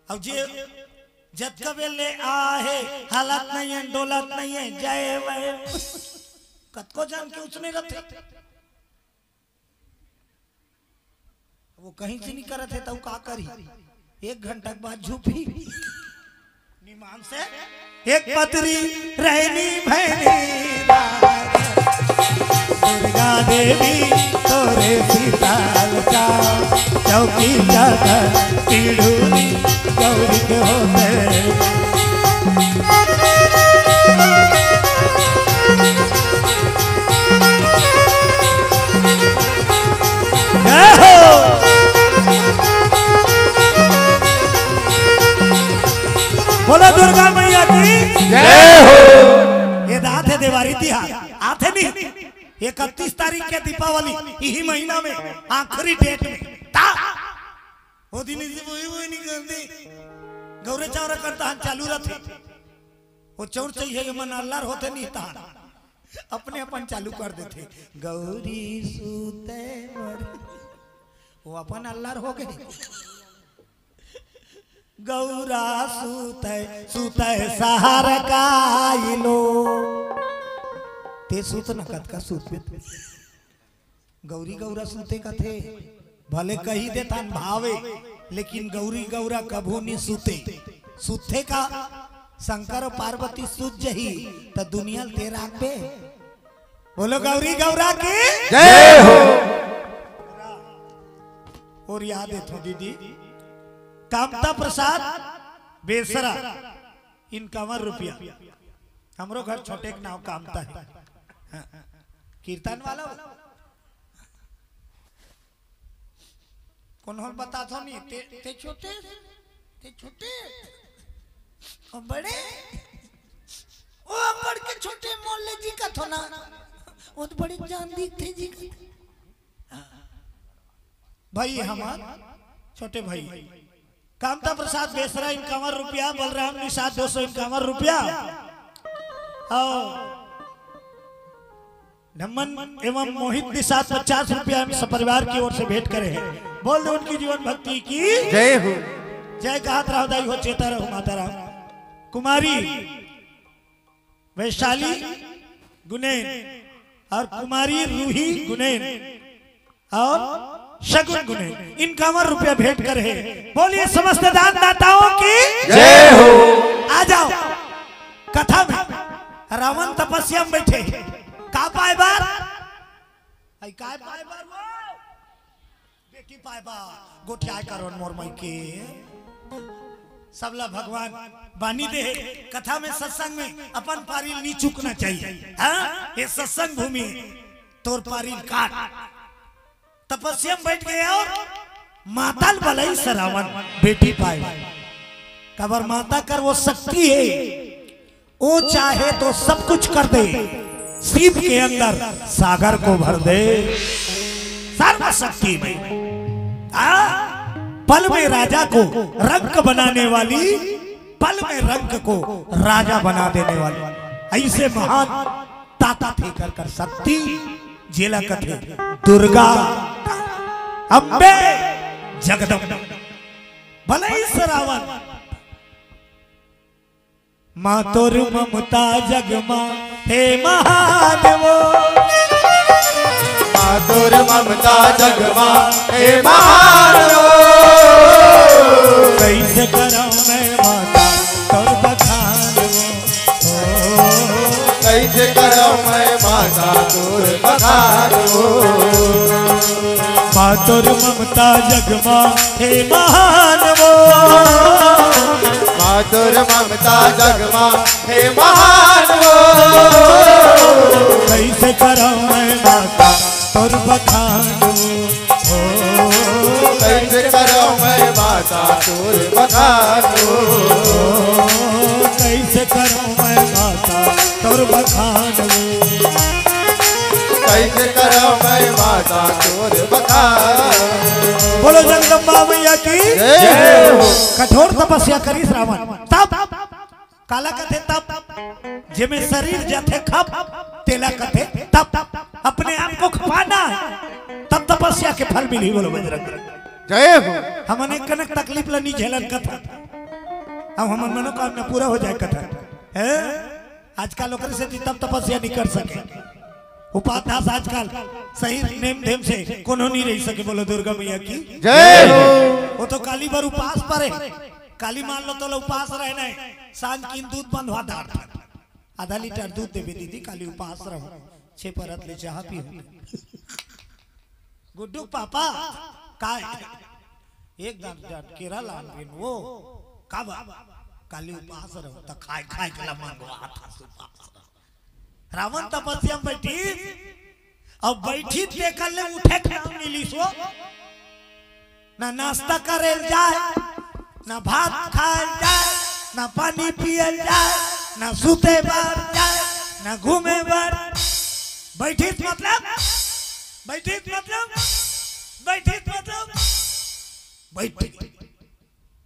अब जे जत कबेले आहे हालत नहीं है डोलत नहीं है जय वह कत को जान के उसने रथे वो कहीं से नहीं करत है तो का करी 1 घंटा के बाद झूठी निमान से एक पतरी रहनी भैनी दुर्गा देवी तोरे सीताल का चौकी जाकर पीड़ूनी गौरी के होते बोलो दुर्गा मैया की जय हो। ये दात है देवारी तिहार आते नहीं 31 तारीख के दीपावली यही महीना में आखिरी डेट में वो दिन वो नहीं करते गौरे चावरा करता हम चालू रहते वो चौर चाहिए मन अल्लाह होते नहीं था अपने अपन चालू कर देते गौरी सूते वो अपन अल्लाह हो गए गौरा सूते सूते सहार का लो ते सूत न कत का सूत गौरी गौरा सूते का थे भले कही देता भावे लेकिन गौरी गौरा कभू नहीं सूते सूते का शंकर और पार्वती सूत जही तो दुनिया तेरा पे बोलो गौरी गौरा की जय हो। और याद है तो दीदी कामता प्रसाद बेसरा इनकावन रुपया हमरो घर छोटे के नाम कामता है कीर्तन वाला कौन हो बता था नहीं ते छोटे और बड़े ओ बड़ के छोटे मोहल्ले जी का थो ना वो तो बड़े जान दिखते जी भाई हमार छोटे भाई कामता प्रसाद बेसरा 51 रुपया बलराम निषाद 251 रुपया नमन एवं मोहित निषाद 50 रुपया सपरिवार की ओर से भेंट करे हैं। बोल दो उनकी जीवन भक्ति की जय हो। जय कहत रावदाई हो चेता रहो माता राम। कुमारी वैशाली गुनेन और कुमारी रूही गुनेन और शगुन गुने 51 रुपया भेंट कर है। बोलिए समस्त दानदाताओं की जय हो। आ जाओ कथा में रावण तपस्या में बैठे का पाए बार आई काय पाए बार वो बेटी पाए बार गोठिया करो मोर मई के सबला भगवान बानी दे कथा में सत्संग में अपन पारी नहीं चुकना चाहिए। हाँ ये सत्संग भूमि तोर पारी काट तपस्या में बैठ गए और माताल बलई से रावण बेटी पाए कबर माता कर वो शक्ति है वो चाहे तो सब कुछ कर दे सीप के अंदर सागर को भर दे सर्व शक्ति में पल में राजा को रंक बनाने वाली पल में रंक को राजा बना देने वाली ऐसे महान ताता थे कर शक्ति जेला कथे दुर्गा अम्बे जगदम्बे भले रावण माँ तोर ममता जगमा हे महादेवो माँ तोर ममता जगमा हे महादेवो कैसे कराऊं मैं माता तोर बखान कैसे कराऊं मैं माता तोर बखान माँ तोर ममता जगमा हे महानवो माँ तोर ममता जगमा हे महानवो कैसे कराऊं मैं माता तोर बखान कैसे कराऊं मैं माता तोर बखान कैसे कराऊं मैं माता तोर बखान कैसे कराऊं मैं माता तोर बखान। बोलो जगदम्बा मैया की कठोर तपस्या करी रावण तब काला कथे तब जेमे शरीर जाते खप तेला कथे तब अपने आप को ना तब तपस्या के फल मिली। बोलो बजरंग जय हो। हमने कनक तकलीफ ला नहीं झेलन कथा, अब हमन मनोकामना पूरा हो जाए कथा है। आजकल लोग से तब तपस्या नहीं कर सके, उपाध्यास आजकल सही नेम धेम से कोनो नहीं रह सके। बोलो दुर्गा मैया की जय हो। वो तो काली बार उपास परे, काली मान लो तो उपास रहना है। सांझ की दूध बंद हुआ दाढ़ आधा लीटर दूध देवे दीदी, काली उपास रहो, 6 परत ले चाह पी। गुड्डू पापा का एक दांत केरा लाल बिन वो का काली उपास रहो तो खाए खाए के मांगो रावण तपस्या में बैठी, अब बैठी देखल ले उठे खाना मिली सो ना नाश्ता करे जाए, ना भात खाए जाए, ना पानी पिए जाए, ना सूते बार जाए, ना घूमे बार। बैठी मतलब बैठी मतलब बैठी मतलब बैठी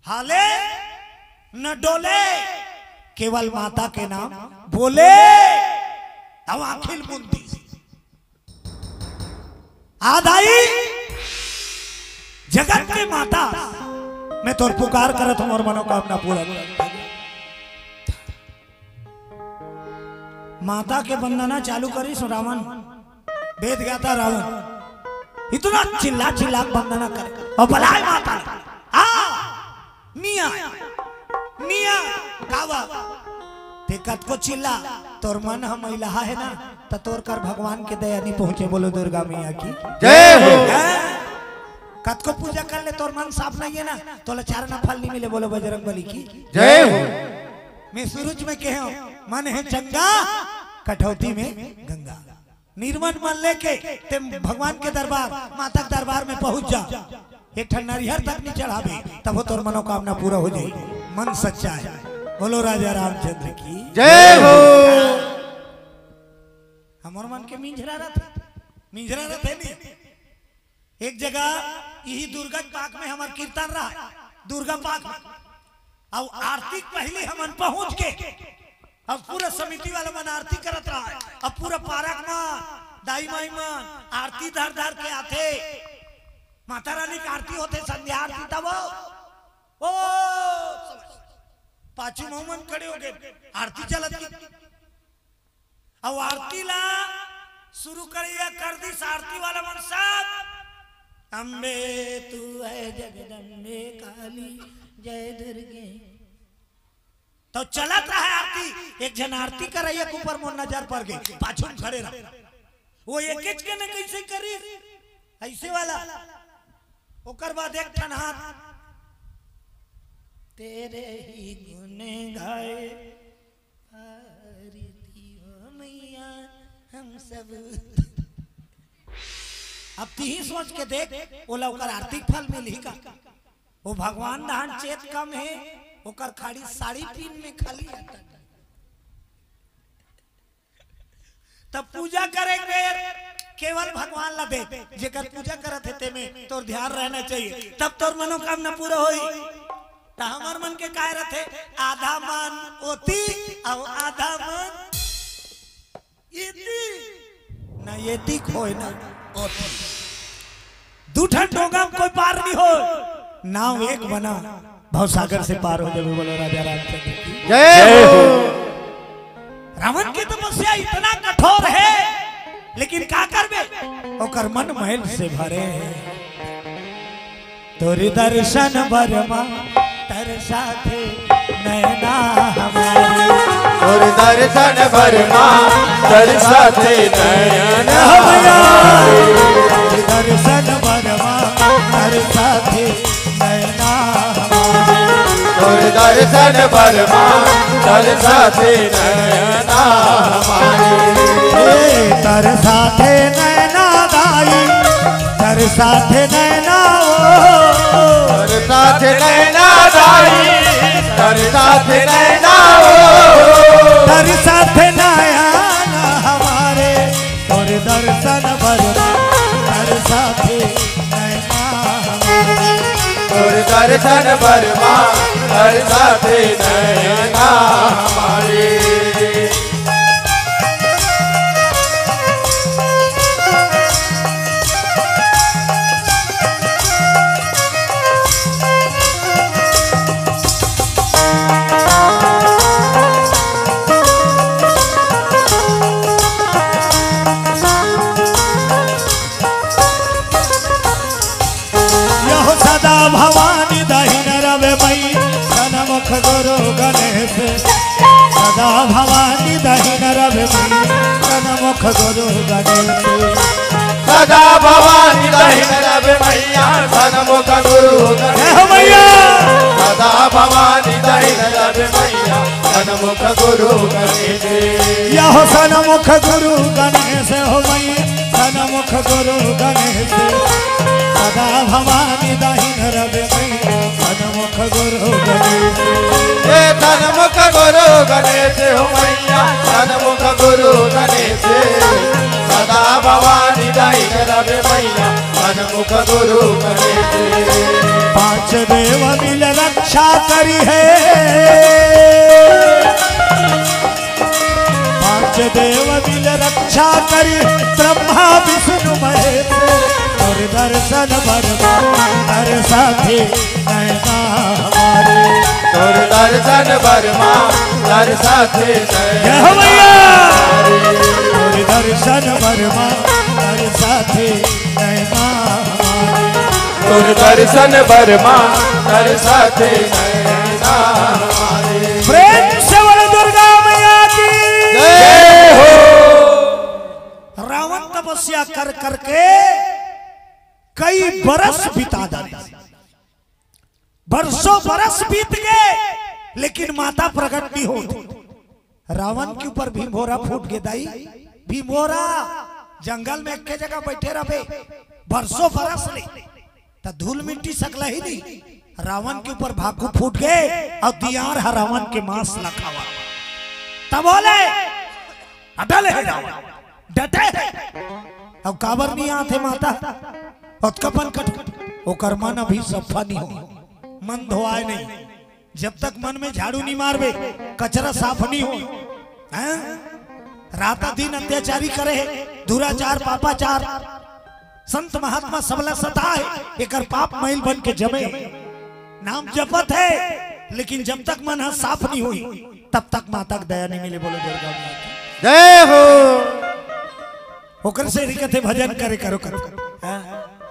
हाले न डोले, केवल माता के नाम बोले। अब अखिल बुद्धि आदाई जगत के माता मैं तोर पुकार करत हूं और मनोकामना पूरा कर। माता के वंदना चालू करी सो रावण वेद गाता रावण इतना चिल्ला चिल्ला वंदना करे और बुलाए माता आ मिया मिया कावा ते कत को चिल्ला तोर मन हम इलाहा है ना तो तोर कर भगवान के दया नहीं पहुंचे। बोलो दुर्गा मैया की जय हो। कत को पूजा कर ले तोर मन साफ नहीं है ना तो चार ना फल नहीं मिले। बोलो बजरंग बली की जय हो। मैं सूरज में कहे मन है चंगा कठौती में गंगा, निर्मल मन लेके ते भगवान के दरबार माता के दरबार में पहुंच जा, एक ठन नरिहर तक नहीं चढ़ावे तब वो तोर मनोकामना पूरा हो जाए। मन सच्चा है। बोलो राजा रामचंद्र की जय हो। हमारे मन के मिंजरा रहते नहीं। एक जगह यही दुर्गा पाक में हमार कीर्तन रहा, दुर्गा पाक में अब आरती पहले हमन पहुंच के अब पूरा समिति वाला मन आरती करत रहा है। अब पूरा पारक में दाई माई मन आरती धर धर के आते, माता रानी की आरती होते, संध्या आरती तब ओ पाचू मोहम्मद खड़े हो गए, आरती चलत की। अब आरती ला शुरू करिए कर दी आरती वाला मन सब अम्बे तू है जगदम्बे काली जय दुर्गे तो चलत रहा है आरती। एक जन आरती कर रही है ऊपर मोर नजर पड़ गई, पाछू खड़े रहे वो एक के न कैसे करी ऐसे वाला। ओकर बाद एक ठन हाथ तेरे ही गुण गाए मैया हम सब। अब ती ही सोच के देख ओला ओकर आर्थिक फल मिली का। वो भगवान दान चेत कम है ओकर खाड़ी साड़ी पीन में खाली तब पूजा करेंगे केवल भगवान ला दे जेकर पूजा करत है ते में तोर ध्यान रहना चाहिए तब तोर मनोकामना पूरा होई। तो हमार मन के काय रथे आधा मन ओती और आधा मन येती ना येती खोय ना ओती दूठन डोंगा कोई पार नहीं हो। नाव एक बना भवसागर से पार हो जाए। बोलो राजा रामचंद्र की जय हो। रावण की तपस्या इतना कठोर है लेकिन का करबे ओकर मन महल से भरे है। तोरी दर्शन बरमा तरसा थे नैना हमारे, तोर दर्शन बरमा तरसा थे नैना हमारे, दर्शन बरमा तरसा थे नैना हमारे, तोर दर्शन बरमा तरसा थे नैना हमारे, तरसा थे नैना दाई तरसा थे नैना तरसा थे नैना दाई तरसा थे नैना तरसा थे नैना हमारे, और दर्शन बरमा तरसा थे नैना हमारे, और दर्शन बरमा तरसा थे नैना हमारे। गुरु गणेश सदा भवानी दहिन रवि सनमुख गुरु गणेश सदा भवानी दहिन रवि मैया सनमुख गुरु गणेश मैया सदा भवानी दहिन रवि मैया सनमुख गुरु गणेश यह सनमुख गुरु गणेश हो मैया सनमुख गुरु गणेश सदा भवानी दहिन रवि मैया सनमुख गुरु गणेश सनमुख गुरु गणेश हो मैया सनमुख गुरु गणेश सदा भवानी दहिन रवि मैया सनमुख गुरु गणेश पांच देव मिल रक्षा करी है पांच देव मिल रक्षा करी ब्रह्मा विष्णु महेश और दर्शन बरमा हर साथी नैना हमारे और दर्शन बरमा दर साथे और दर्शन बरमा हर साथी नैना हमारे और दर्शन बरमा दर साथे नैना हमारे प्रेम से बोलो दुर्गा मैया की जय हो। रावण तपस्या कर करके कई बरस बिता डाले बरसों बरस बीत गए लेकिन माता प्रकट नहीं होती रावण के ऊपर भीमभोरा फूट गए दाई भीमभोरा जंगल में एक जगह बैठे रहे बरसों बरस ले तो धूल मिट्टी सकला ही नहीं रावण के ऊपर भाकू फूट गए और दियार है रावण के मांस लखा हुआ तब बोले अटल है रावण डटे है अब काबर नहीं आते माता और कपन कट ओकर मन अभी सफा नहीं हो मन धोआए नहीं जब तक मन में झाड़ू नहीं मारबे कचरा साफ नहीं हो रात दिन अत्याचारी करे दुराचार पापाचार संत महात्मा सबला सता है एक पाप मैल बन के जमे नाम जपत है लेकिन जब तक मन साफ नहीं हुई तब तक माता की दया नहीं मिले बोलो दुर्गा जय हो। होकर से कहते भजन करे करो करो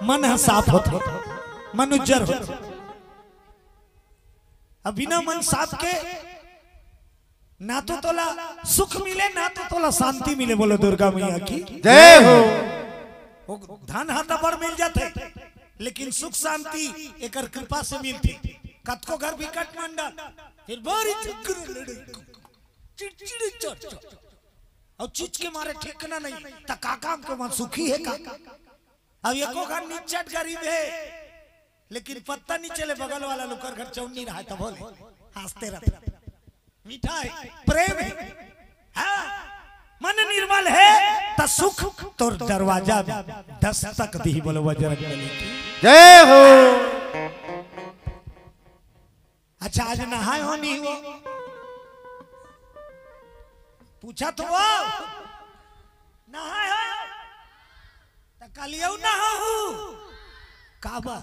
मन साफ होते मन उज्जर होते अब बिना मन साफ के ना तो तोला सुख मिले ना तो तोला शांति मिले बोलो दुर्गा मैया की जय हो। धन हाथा बड़ मिल जाते लेकिन सुख शांति एक कृपा से मिलती कतको घर विकट मंडल फिर बारी और चीज के मारे ठेकना नहीं तो काका के मन सुखी है काका अब एको घर निचट गरीब है लेकिन पत्ता नहीं चले बगल वाला लुकर घर चौनी रहा तो बोले हंसते रहते मीठा है प्रेम है हाँ, मन निर्मल है तो सुख तो दरवाजा दस्तक दी बोलो बजरंगबली की जय हो। अच्छा आज नहाए हो नहीं हो पूछा तो वो नहाए हो तो कलियो नहा हो काबा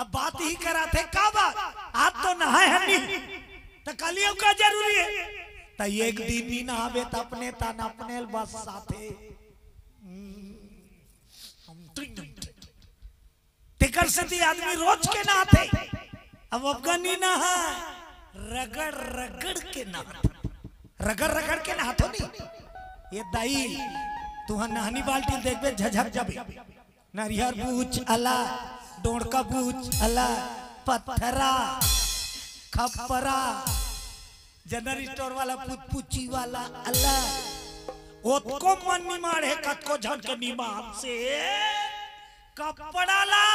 अब बात ही कराते काबा आज तो नहाए है नहीं तो कलियो का जरूरी है तो एक दिन ही नहावे तो अपने तन अपने बस साथे तिकर से आदमी रोज के नहाते अब अफगानी नहा रगड़ रगड़ के नहाते रगड़ रगड़ के नहातो नहीं ये दाई तुहा नहानी बाल्टी देखबे झझक जाबे नारियर बूच अला डोड़का बूच अला पत्थरा खपरा जनरल स्टोर वाला पुची वाला अला ओतको मन निमाड़ है कतको झट के निमाम से कपड़ा ला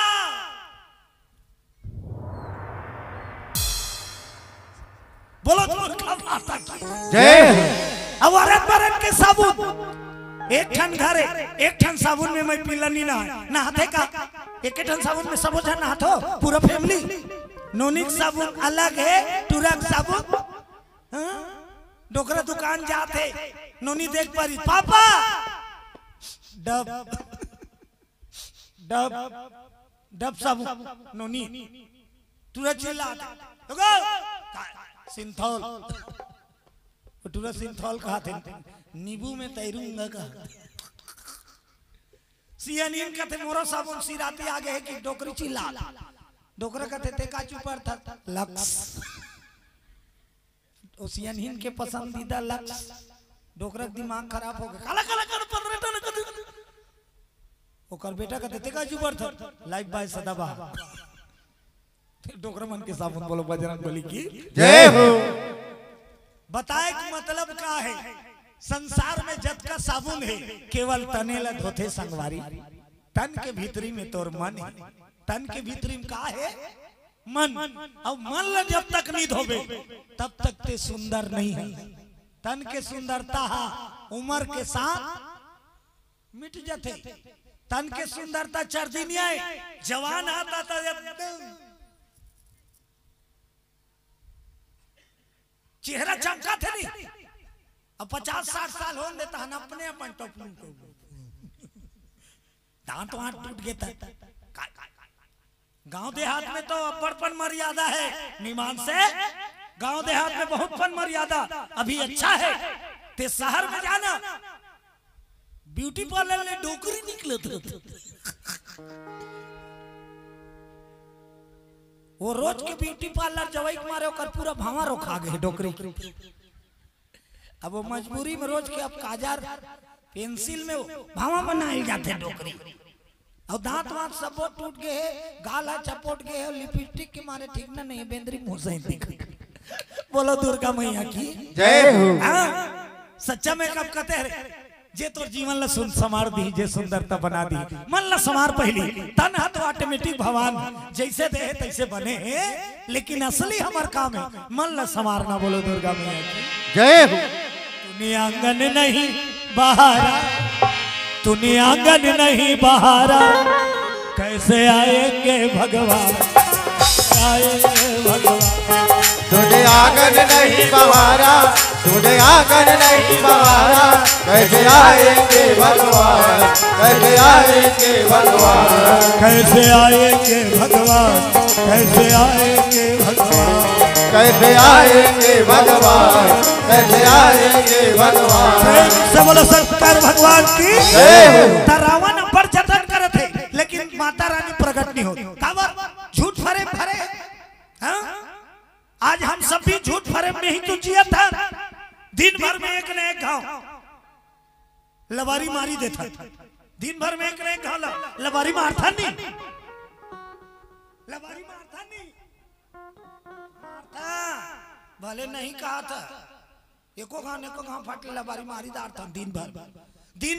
बोलो दुर्गा माता की जय हो। अब औरत बरन के साबुन एक ठन घरे एक ठन साबुन में मैं पीला नहीं नहाते का एक ठन साबुन में सब जन नहातो पूरा फैमिली नोनिक साबुन अलग है टुरक साबुन डोकरा दुकान जाते नोनी देख पारी पापा डब डब डब साबुन नोनी तुरंत चिल्ला सिंथौल टूरा सिंथौल कहा थे नींबू में तैरूंगा का सियानीन का थे मोरा साबुन सिराते आगे है कि डोकरी चिल्ला डोकरा कहते थे का चुपर था लक्स ओसियनहीन के पसंदीदा लक्स डोकरा दिमाग खराब हो गया काला काला कर 15 टन कर ओकर बेटा कहते थे का चुपर था लाइफ बाय सदाबा डोकरा मन के सामने बोलो बजरंग बली की जय हो। बताए कि मतलब क्या है संसार में जत का साबुन है केवल तने ल धोथे संगवारी तन के भीतरी में तोर मन है तन के भीतरी में का है मन और मन ल जब तक नहीं धोबे तब तक ते सुंदर नहीं है तन के सुंदरता उम्र के साथ मिट जाते तन के सुंदरता चढ़ दिन आए जवान आता था चेहरा चमका थे नहीं अब 50-60 साल हो देता है अपने अपन टोपलू को दांत वांत टूट गया था गांव देहात में तो बड़पन मर्यादा है निमान से गांव देहात में बहुत पन मर्यादा अभी अच्छा है ते शहर में जाना ब्यूटी पार्लर में डोकरी निकले थे वो रोज के ब्यूटी पार्लर जवाई मारे ओकर पूरा भावा रोखा गए डोकरी अब वो मजबूरी में रोज के अब काजर पेंसिल में भावा बनाए जाते डोकरी और दांत वांत सब टूट गए गाल चपोट गए लिपस्टिक के मारे ठीक ना नहीं बेंद्री मुंह से बोलो दुर्गा मैया की जय हो। सच्चा मेकअप कहते हैं जे तो जीवन ला सुन समार दी जे सुंदरता बना दी मन ला समार पहली तन है तो ऑटोमेटिक भगवान जैसे दे तैसे बने लेकिन असली हमार काम है मन ला समारना बोलो दुर्गा मैया की जय हो। तूने आंगन नहीं बहारा तूने आंगन नहीं बहारा कैसे आएंगे भगवान आएंगे भगवान तुझे आंगन नहीं बहारा तुझे आंगन नहीं बहारा कैसे आएंगे भगवान कैसे आएंगे भगवान कैसे आएंगे भगवान कैसे आएंगे भगवान कैसे आएंगे भगवान कैसे आएंगे भगवान से बोलो शंकर भगवान की जय हो। रावण पर जतन करे थे लेकिन माता रानी प्रकट नहीं होती काबर झूठ फरे फरे हाँ? आज हम सब भी झूठ फरे में ही तो जिया था दिन भर में एक न एक घाव लबारी मारी देता दिन भर में एक न एक घाव लबारी मारता नहीं लबारी मारता नहीं मारता भले नहीं कहा था एको घाव फट लबारी मारी दार था दिन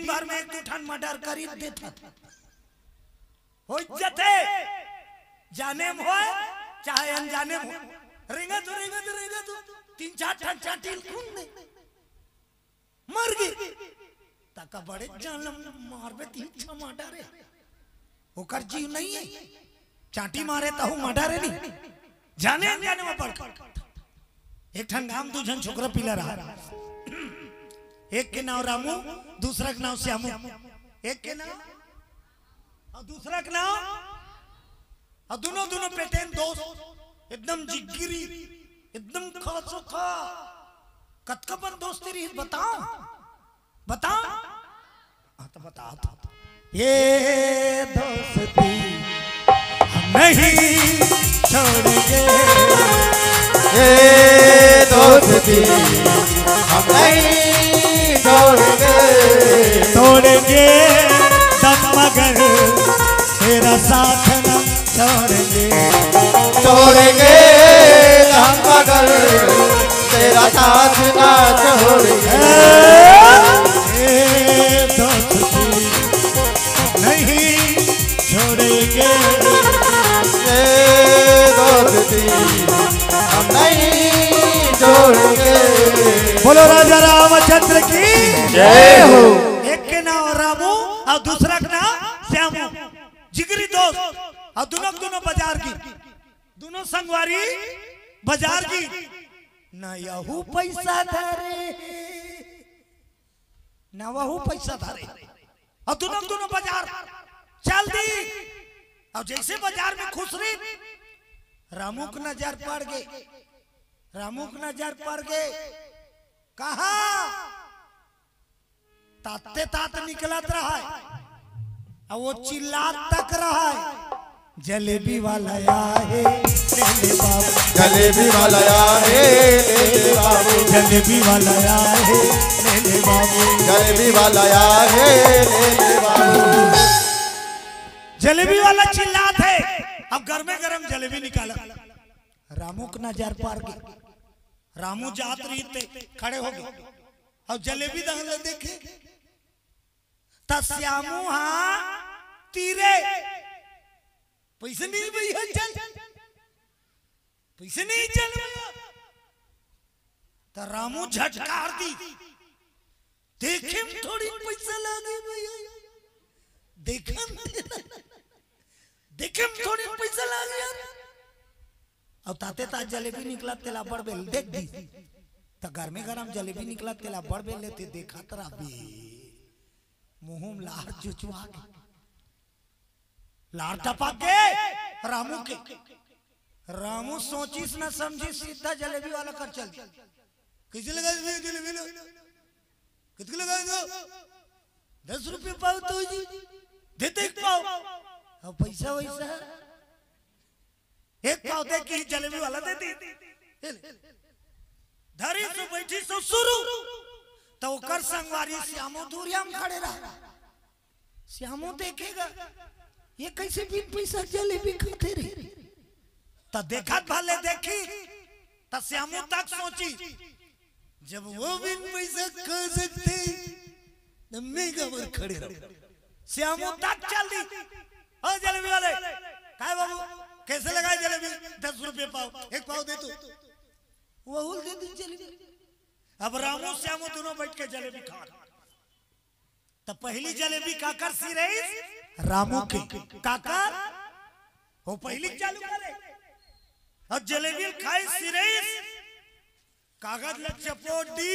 भर में एक ठन मर्डर करी देता हो जते जाने में हो चाहे अनजाने में रेंगा तो 3-4 ठन चाटील खून दे मर गई तका बड़े जान मारबे 3-6 मर्डर ओकर जीव नहीं है चाटी मारे तो मर्डर नहीं जाने अनजाने में पड़ एक ठन गाम दू जन छोकरा पिला रहा एक के नाम रामू दूसरा के नाम श्यामू एक के नाम और दूसरा के नाम और दोनों पेटेन दोस्त एकदम जिगरी एकदम खासो खा कतकपन दोस्ती रही बताओ बताओ तो बताओ ये दोस्ती नहीं छोड़ेंगे ये दोस्ती हम नहीं छोड़ेंगे दम मगर तेरा साथ न छोड़ेंगे हम मगर तेरा साथ ना छोड़ेंगे दोस्ती नहीं छोड़ेंगे ये दोस्ती हम नहीं छोड़ेंगे बोलो राजा रामचंद्र की जय हो। एक के नाम रामू और दूसरा का नाम श्यामू जिगरी दोस्त और दोनों बाजार की दोनों संगवारी बाजार की ना यहू पैसा धरे ना वहू पैसा धरे और दोनों बाजार चल दी और जैसे बाजार में खुश रही रामू की नजर पड़ गए कहा ताते तात निकलत रहा है और वो चिल्लात तक रहा है जलेबी वाला आए ले ले बाबू, जलेबी वाला आए ले ले बाबू, जलेबी वाला आए ले ले बाबू, जलेबी वाला आए ले ले बाबू। जलेबी वाला चिल्लात है। अब गर्मे गरम जलेबी निकाला। रामू का नजर पार गया। रामू जात रही थे, खड़े हो गए। अब जलेबी दहले देखे श्यामू हाँ तीरे पैसे नहीं भैया, चल पैसे नहीं चल भैया। तो रामू झटकार दी, देखे थोड़ी पैसा लागे भैया, देखे देखे थोड़ी पैसा लागे। अब ताते ताज जलेबी निकला तेला बड़ बेल देख दी। तो घर में गरम जलेबी निकला तेला बड़ बेल लेते देखा तरा बे मुंह में लार चुचवा के लार टपक के रामू के। रामू सोचिस न समझी सीधा जलेबी वाला कर चल। किसे लगा जलेबी लो, कितने लगा दो? 10 रुपये पाओ तो जी देते एक पाओ। अब पैसा वैसा एक पाव दे की जलेबी वाला दे दी। धरी से बैठी सो शुरू तो कर संगवारी श्यामू दूरिया में खड़े रहा। श्यामू देखेगा ये कैसे बिन पैसा जलेबी खाते रहे। तो देखा भले देखी तो श्यामू तक सोची जब वो बिन पैसा खा सकते तो मैं कबर खड़े रहा। श्यामू तक चल दी। ओ जलेबी वाले काय बाबू कैसे लगाए जलेबी? 10 रुपये पाव, एक पाव दे तू। वो दे दी जलेबी। अब रामू श्यामू दोनों बैठ के जलेबी खा। तो पहली जलेबी काकर सी रही रामू के काकर वो पहली चालू करे। और जलेबी खाई सी रही कागज लग चपोट दी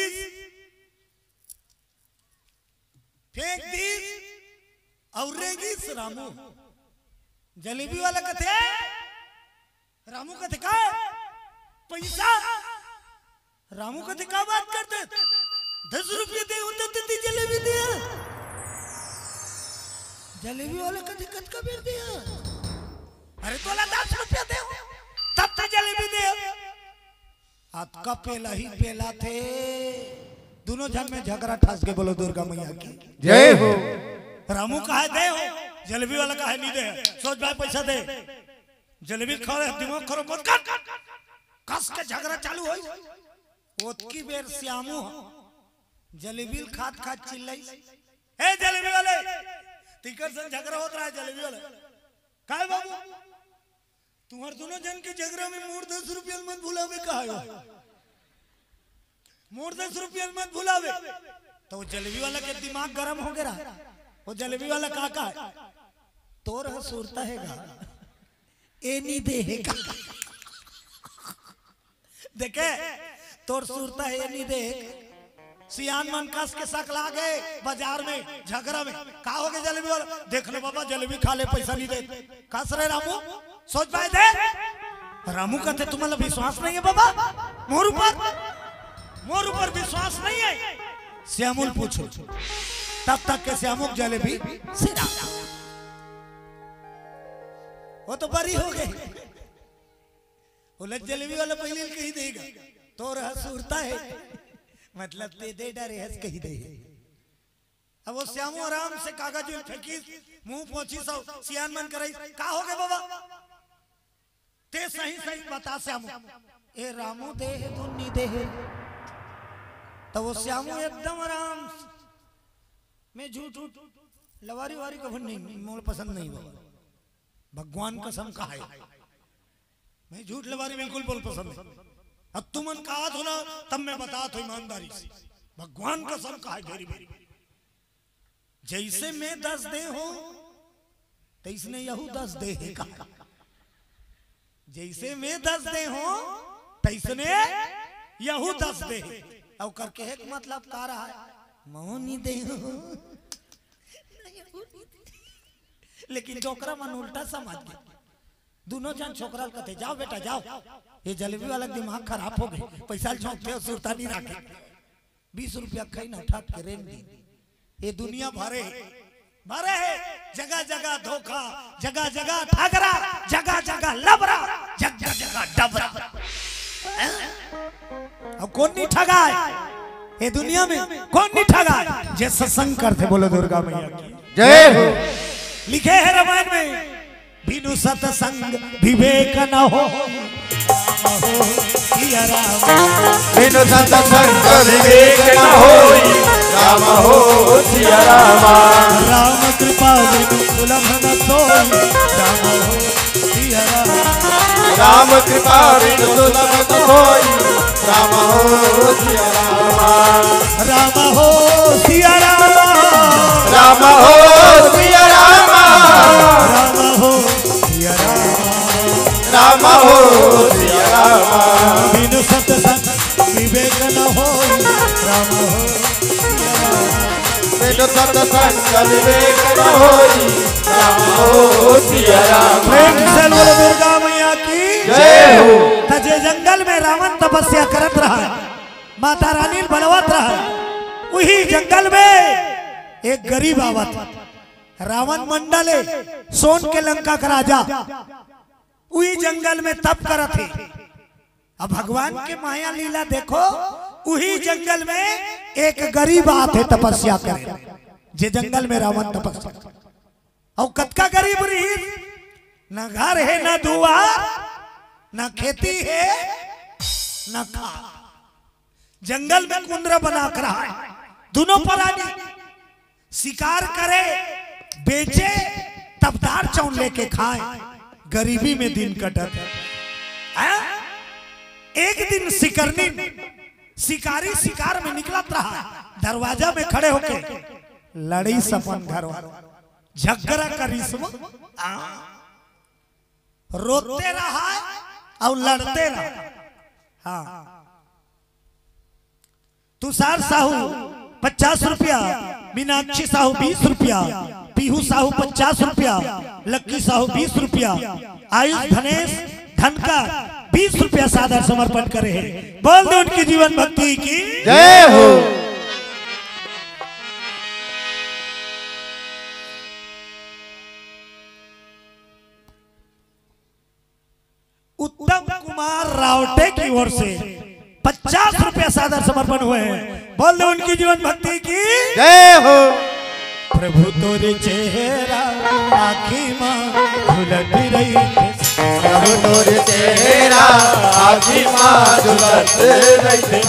फेंक दी और रेगी रामू। जलेबी वाला कथे रामू कथे का पैसा। रामू कथे का बात करते 10 रुपये दे उन्होंने जलेबी दिया। जलेबी वाले कथे कथ का बेर दिया। अरे तोला 10 रुपये दे तब तो जलेबी दे। हाथ का पेला ही पेला थे। दोनों जन में झगड़ा ठास के बोलो दुर्गा मैया की जय हो। रामू कहा दे हो, जलेबी वाला कहा नहीं दे। सोच भाई पैसा दे। जलेबी खा रहे दिमाग खरो मत कर। कस के झगड़ा चालू हो। ओतकी बेर श्यामू जलेबी खात खात चिल्लाई ए जलेबी वाले तिकर से झगड़ा होत रहा है। जलेबी वाले काहे बाबू तुम्हार दोनों जन के झगड़ा में मोर 10 रुपये मत भुलावे कहा मोर 10 रुपये मत भुलावे। तो वो जलेबी वाला के दिमाग गरम हो गया। वो जलेबी वाला काका तोर सूरता हैगा ए नहीं देगा। देखे तोर सूरता है नहीं देख। सियान मन कस के शक ला गए बाजार में झगड़ा में का हो गया जलेबी वाला। देख ले बाबा जलेबी खा ले पैसा नहीं दे। कस रहे रामू सोच पाए दे। रामू कहते तुम्हारा विश्वास नहीं है बाबा मोर ऊपर विश्वास नहीं है। श्यामुल पूछो तब तक के श्यामुक जलेबी सिरा वो तो बरी हो गई। उलट जलेबी वाला पहले कही देगा तो सूरता है मतलब ते दे डरे हंस कही दे। अब वो श्यामू आराम से कागज फेंकी मुंह पहुंची सब सियान मन कराई का हो गए बाबा ते सही सही बता श्यामू। ए रामू दे है दुन्नी दे है। तो वो श्यामू एकदम आराम में झूठ लवारी वारी कभी नहीं मोल पसंद नहीं बाबा भगवान कसम कहा है मैं झूठ लवारी बिल्कुल बोल पसंद नहीं। अब तुमन कहा तो ना तब मैं बता तो ईमानदारी से भगवान कसम कहा है घेरी मेरी। जैसे मैं 10 दे हो तैसने यहू 10 दे है कहा। जैसे मैं 10 दे हो तैसने यहू 10 दे है। अब करके एक मतलब का रहा है मोहनी दे हो लेकिन छोकरा मन उल्टा समझ गया। दोनों जन छोकरा कहते जाओ बेटा जाओ ये जलेबी वाला दिमाग खराब हो गए पैसा झोंकते सुरता नहीं रखे 20 रुपया खाई ना उठा के रेन दी। ये दुनिया भरे भरे है जगह जगह धोखा, जगह जगह ठगरा, जगह जगह लबरा, जगह जगह डबरा। अब कौन नहीं ठगा है ये दुनिया में? कौन नहीं ठगा है? जे सत्संग करते बोलो दुर्गा मैया की जय हो। लिखे है रामायण में, बिनु सत्संग विवेक न हो, सिया राम। बिनु सत्संग विवेक न होई, राम हो सिया रामा। राम कृपा बिनु सुलभ न सोई, राम हो सिया राम। राम कृपा बिनु सुलभ न सोई, राम हो सिया रामा। राम हो सिया राम। राम हो सिया रामा। राम हो सिया राम। राम हो सिया रामा। बिनु सत्संग विवेक न होई, राम हो सिया राम। बिनु सत्संग विवेक न होई, राम हो सिया रामा। प्रेम से बोलो दुर्गा मैया की जय हो। तजे जंगल में रावण तपस्या करत रहा, माता रानी बनवत रहा। वही जंगल में एक गरीब आवत, रावण मंडले सोन के लंका का राजा वही जंगल में तप करत है। अब भगवान के माया लीला देखो, वही जंगल में एक गरीब आते तपस्या करे, जे जंगल में रावण तपस्या। और कतका गरीब रही, न घर है न दुआर, न खेती है न खा, जंगल में कुंद्र बना कर रहा है। दोनों प्राणी शिकार करे, बेचे, तबदार चौन लेके खाए, गरीबी में दिन कटत। एक दिन शिकारी शिकार में निकलत रहा, दरवाजा में खड़े होके लड़ी सपन घर झगड़ा करिश्मा रोते रहा और लड़ते रहा। हाँ, तुषार साहू 50 रुपया, मीनाक्षी साहू 20 रुपया, पीहू साहू 50 रुपया, लक्की साहू 20 रुपया, आयुष धनेश धन का 20 रुपया सादर समर्पण करे हैं। बोल दो उनकी जीवन भक्ति की जय हो। उत्तम कुमार रावटे की ओर से 50 रुपया सादर समर्पण हुए हैं। बोल दो उनकी जीवन भक्ति की जय हो। प्रभु तोरे चेहरा आँखी माँ झुलत रही, प्रभु तोरे चेहरा आँखी माँ झुलत रही।